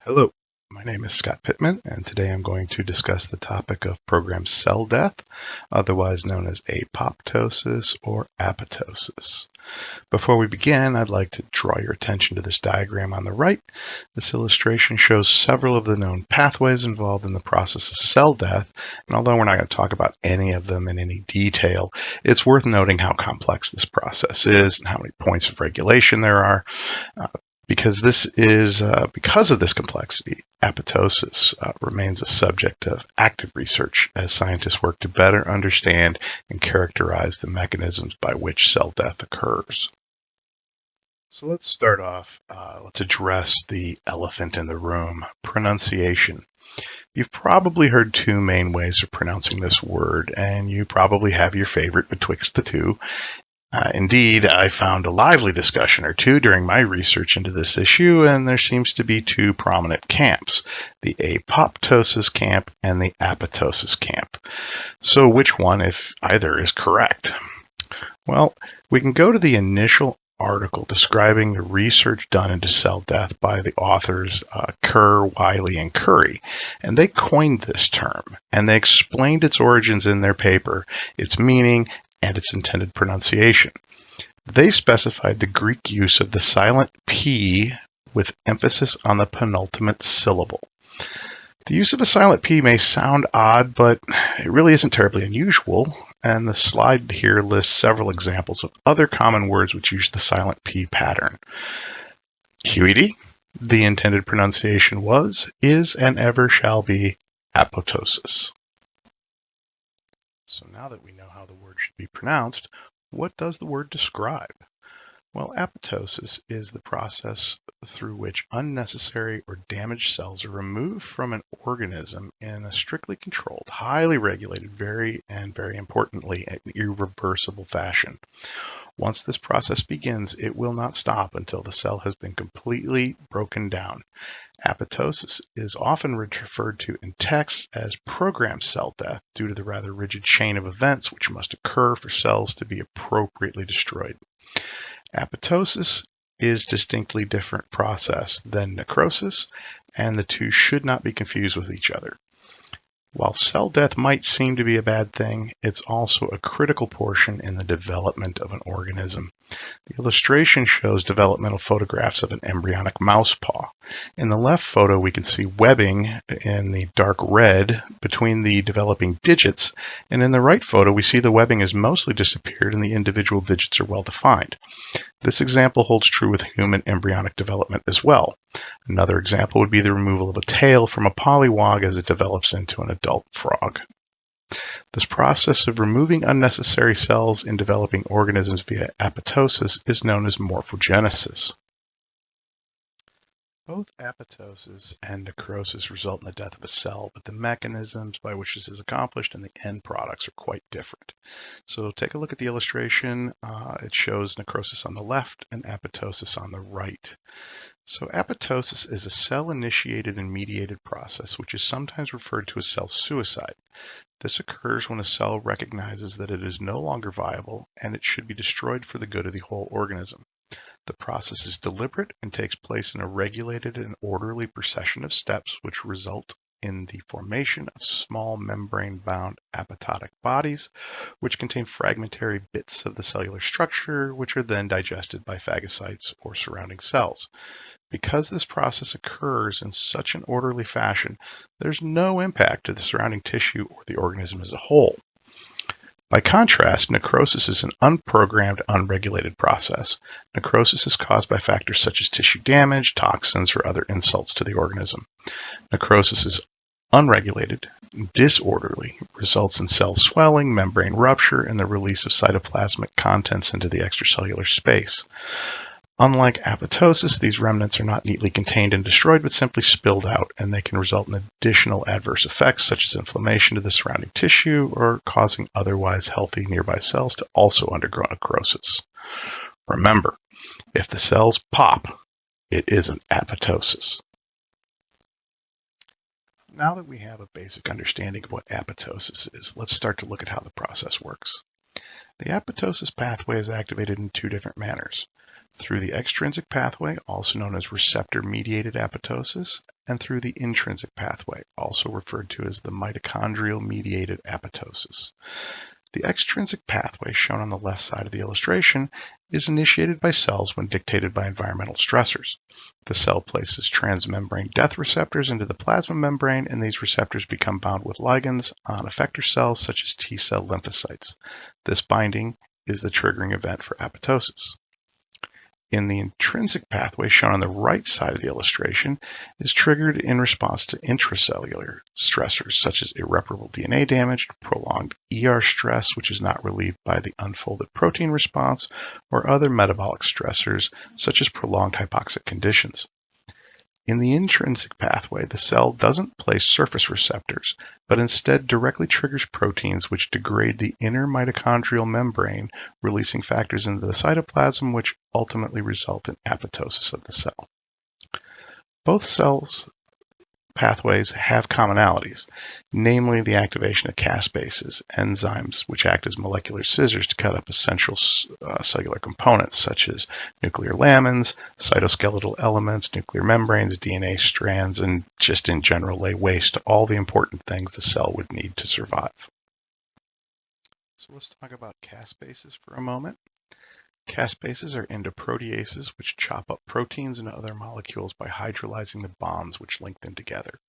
Hello, my name is Scott Pittman, and today I'm going to discuss the topic of programmed cell death, otherwise known as apoptosis or apoptosis. Before we begin, I'd like to draw your attention to this diagram on the right. This illustration shows several of the known pathways involved in the process of cell death, and although we're not going to talk about any of them in any detail, it's worth noting how complex this process is and how many points of regulation there are. Because of this complexity, apoptosis remains a subject of active research as scientists work to better understand and characterize the mechanisms by which cell death occurs. So let's start off, let's address the elephant in the room, pronunciation. You've probably heard two main ways of pronouncing this word, and you probably have your favorite betwixt the two. Indeed, I found a lively discussion or two during my research into this issue, and there seems to be two prominent camps, the apoptosis camp and the apoptosis camp. So which one, if either, is correct? Well, we can go to the initial article describing the research done into cell death by the authors Kerr, Wiley, and Curry, and they coined this term, and they explained its origins in their paper, its meaning, and its intended pronunciation. They specified the Greek use of the silent P with emphasis on the penultimate syllable. The use of a silent P may sound odd, but it really isn't terribly unusual, and the slide here lists several examples of other common words which use the silent P pattern. QED, the intended pronunciation was, is, and ever shall be apoptosis. So now that we know how the word should be pronounced, what does the word describe? Well, apoptosis is the process through which unnecessary or damaged cells are removed from an organism in a strictly controlled, highly regulated, very importantly, an irreversible fashion. Once this process begins, it will not stop until the cell has been completely broken down. Apoptosis is often referred to in texts as programmed cell death due to the rather rigid chain of events which must occur for cells to be appropriately destroyed. Apoptosis is a distinctly different process than necrosis, and the two should not be confused with each other. While cell death might seem to be a bad thing, it's also a critical portion in the development of an organism. The illustration shows developmental photographs of an embryonic mouse paw. In the left photo, we can see webbing in the dark red between the developing digits, and in the right photo, we see the webbing has mostly disappeared and the individual digits are well defined. This example holds true with human embryonic development as well. Another example would be the removal of a tail from a pollywog as it develops into an adult frog. This process of removing unnecessary cells in developing organisms via apoptosis is known as morphogenesis. Both apoptosis and necrosis result in the death of a cell, but the mechanisms by which this is accomplished and the end products are quite different. So take a look at the illustration. It shows necrosis on the left and apoptosis on the right. So apoptosis is a cell-initiated and mediated process, which is sometimes referred to as cell suicide. This occurs when a cell recognizes that it is no longer viable and it should be destroyed for the good of the whole organism. The process is deliberate and takes place in a regulated and orderly procession of steps which result in the formation of small membrane-bound apoptotic bodies, which contain fragmentary bits of the cellular structure, which are then digested by phagocytes or surrounding cells. Because this process occurs in such an orderly fashion, there's no impact to the surrounding tissue or the organism as a whole. By contrast, necrosis is an unprogrammed, unregulated process. Necrosis is caused by factors such as tissue damage, toxins, or other insults to the organism. Necrosis is unregulated, disorderly, results in cell swelling, membrane rupture, and the release of cytoplasmic contents into the extracellular space. Unlike apoptosis, these remnants are not neatly contained and destroyed, but simply spilled out, and they can result in additional adverse effects such as inflammation to the surrounding tissue or causing otherwise healthy nearby cells to also undergo necrosis. Remember, if the cells pop, it isn't apoptosis. Now that we have a basic understanding of what apoptosis is, let's start to look at how the process works. The apoptosis pathway is activated in two different manners. through the extrinsic pathway, also known as receptor-mediated apoptosis, and through the intrinsic pathway, also referred to as the mitochondrial-mediated apoptosis. The extrinsic pathway, shown on the left side of the illustration, is initiated by cells when dictated by environmental stressors. The cell places transmembrane death receptors into the plasma membrane, and these receptors become bound with ligands on effector cells such as T cell lymphocytes. This binding is the triggering event for apoptosis. In the intrinsic pathway, shown on the right side of the illustration, is triggered in response to intracellular stressors such as irreparable DNA damage, prolonged ER stress, which is not relieved by the unfolded protein response, or other metabolic stressors such as prolonged hypoxic conditions. In the intrinsic pathway, the cell doesn't place surface receptors, but instead directly triggers proteins which degrade the inner mitochondrial membrane, releasing factors into the cytoplasm which ultimately result in apoptosis of the cell. Both cells' pathways have commonalities, namely the activation of caspases, enzymes which act as molecular scissors to cut up essential cellular components such as nuclear lamins, cytoskeletal elements, nuclear membranes, DNA strands, and just in general lay waste to all the important things the cell would need to survive. So let's talk about caspases for a moment. Caspases are endoproteases which chop up proteins and other molecules by hydrolyzing the bonds which link them together.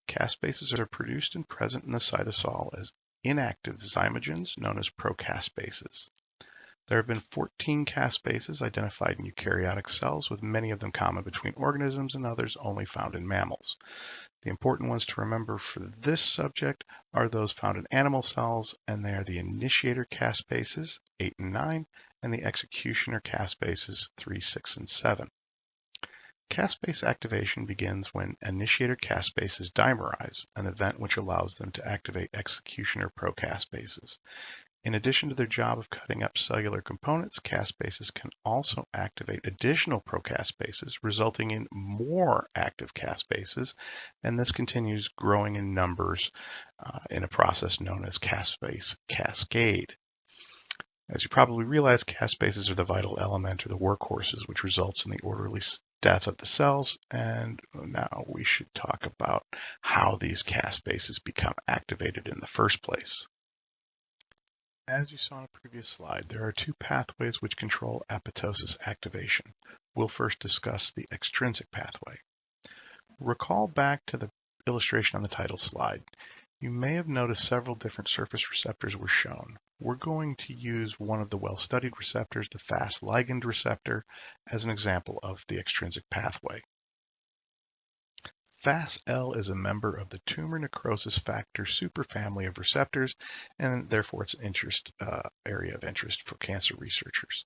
Caspases are produced and present in the cytosol as inactive zymogens known as procaspases. There have been 14 caspases identified in eukaryotic cells, with many of them common between organisms and others only found in mammals. The important ones to remember for this subject are those found in animal cells, and they are the initiator caspases, 8 and 9, and the executioner caspases, 3, 6, and 7. Caspase activation begins when initiator caspases dimerize, an event which allows them to activate executioner procaspases. In addition to their job of cutting up cellular components, caspases can also activate additional procaspases, resulting in more active caspases, and this continues growing in numbers in a process known as caspase cascade. As you probably realize, caspases are the vital element or the workhorses, which results in the orderly death of the cells. And now we should talk about how these caspases become activated in the first place. As you saw on a previous slide, there are two pathways which control apoptosis activation. We'll first discuss the extrinsic pathway. Recall back to the illustration on the title slide. You may have noticed several different surface receptors were shown. We're going to use one of the well-studied receptors, the Fas ligand receptor, as an example of the extrinsic pathway. Fas-L is a member of the tumor necrosis factor superfamily of receptors, and therefore it's an area of interest for cancer researchers.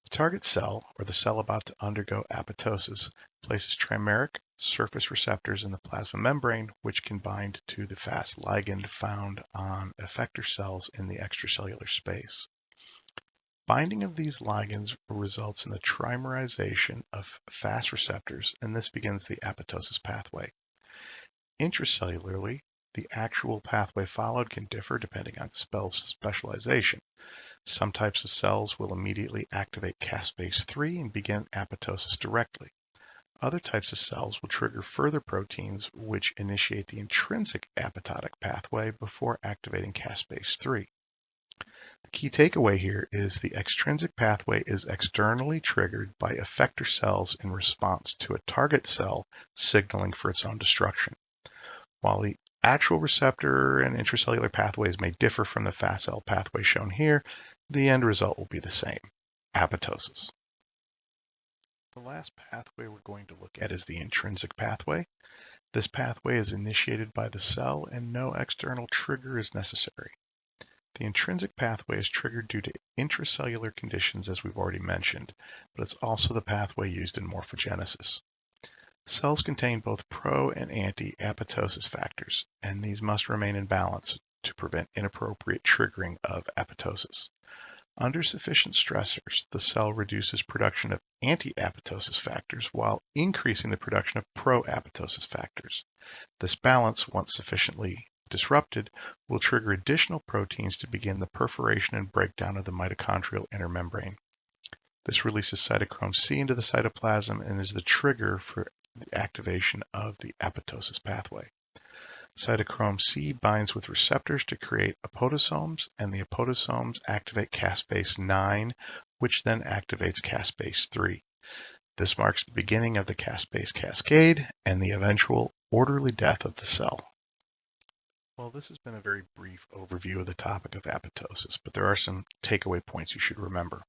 The target cell, or the cell about to undergo apoptosis, places trimeric surface receptors in the plasma membrane, which can bind to the Fas ligand found on effector cells in the extracellular space. Binding of these ligands results in the trimerization of Fas receptors, and this begins the apoptosis pathway. Intracellularly, the actual pathway followed can differ depending on specialization. Some types of cells will immediately activate caspase 3 and begin apoptosis directly. Other types of cells will trigger further proteins which initiate the intrinsic apoptotic pathway before activating caspase 3. The key takeaway here is the extrinsic pathway is externally triggered by effector cells in response to a target cell signaling for its own destruction. While the actual receptor and intracellular pathways may differ from the Fas-L pathway shown here, the end result will be the same, apoptosis. The last pathway we're going to look at is the intrinsic pathway. This pathway is initiated by the cell and no external trigger is necessary. The intrinsic pathway is triggered due to intracellular conditions, as we've already mentioned, but it's also the pathway used in morphogenesis. Cells contain both pro and anti-apoptosis factors, and these must remain in balance to prevent inappropriate triggering of apoptosis. Under sufficient stressors, the cell reduces production of anti-apoptosis factors while increasing the production of pro-apoptosis factors. This balance, once sufficiently disrupted, will trigger additional proteins to begin the perforation and breakdown of the mitochondrial inner membrane. This releases cytochrome C into the cytoplasm and is the trigger for the activation of the apoptosis pathway. Cytochrome C binds with receptors to create apotosomes, and the apotosomes activate caspase 9, which then activates caspase 3. This marks the beginning of the caspase cascade and the eventual orderly death of the cell. Well, this has been a very brief overview of the topic of apoptosis, but there are some takeaway points you should remember.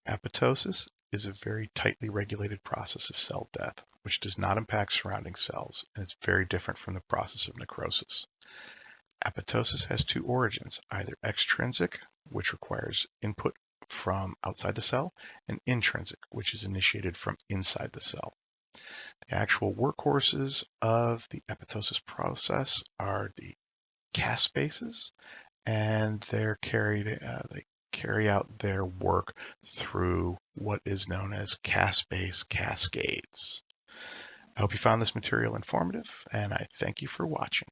Apoptosis is a very tightly regulated process of cell death, which does not impact surrounding cells, and it's very different from the process of necrosis. Apoptosis has two origins, either extrinsic, which requires input from outside the cell, and intrinsic, which is initiated from inside the cell. The actual workhorses of the apoptosis process are the Caspases, and they carry out their work through what is known as caspase cascades. I hope you found this material informative, and I thank you for watching.